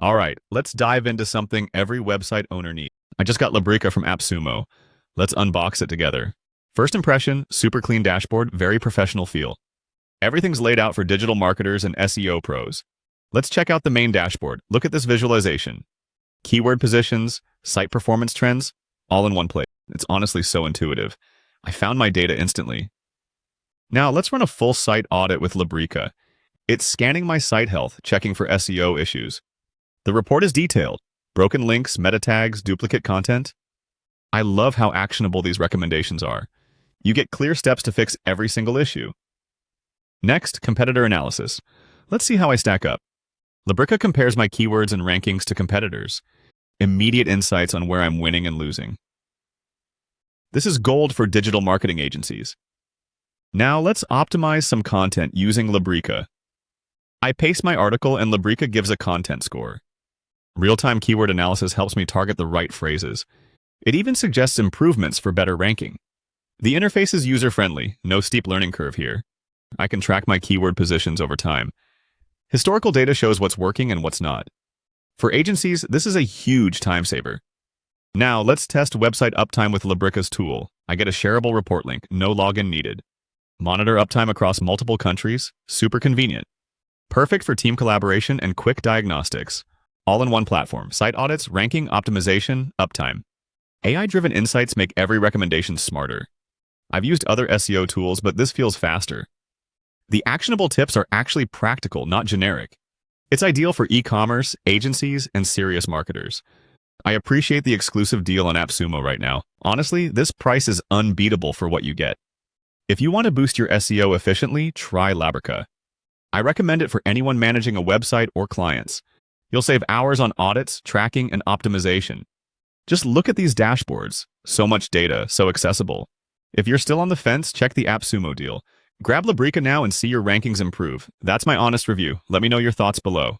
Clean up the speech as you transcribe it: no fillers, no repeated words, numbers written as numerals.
All right, let's dive into something every website owner needs. I just got Labrika from AppSumo. Let's unbox it together. First impression, super clean dashboard, very professional feel. Everything's laid out for digital marketers and SEO pros. Let's check out the main dashboard. Look at this visualization. Keyword positions, site performance trends, all in one place. It's honestly so intuitive. I found my data instantly. Now let's run a full site audit with Labrika. It's scanning my site health, checking for SEO issues. The report is detailed. Broken links, meta tags, duplicate content. I love how actionable these recommendations are. You get clear steps to fix every single issue. Next, competitor analysis. Let's see how I stack up. Labrika compares my keywords and rankings to competitors. Immediate insights on where I'm winning and losing. This is gold for digital marketing agencies. Now let's optimize some content using Labrika. I paste my article and Labrika gives a content score. Real-time keyword analysis helps me target the right phrases. It even suggests improvements for better ranking. The interface is user-friendly, no steep learning curve here. I can track my keyword positions over time. Historical data shows what's working and what's not. For agencies, this is a huge time saver. Now, let's test website uptime with Labrika's tool. I get a shareable report link, no login needed. Monitor uptime across multiple countries, super convenient. Perfect for team collaboration and quick diagnostics. All in one platform, site audits, ranking, optimization, uptime. AI-driven insights make every recommendation smarter. I've used other SEO tools, but this feels faster. The actionable tips are actually practical, not generic. It's ideal for e-commerce, agencies, and serious marketers. I appreciate the exclusive deal on AppSumo right now. Honestly, this price is unbeatable for what you get. If you want to boost your SEO efficiently, try Labrika. I recommend it for anyone managing a website or clients. You'll save hours on audits, tracking, and optimization. Just look at these dashboards. So much data, so accessible. If you're still on the fence, check the AppSumo deal. Grab Labrika now and see your rankings improve. That's my honest review. Let me know your thoughts below.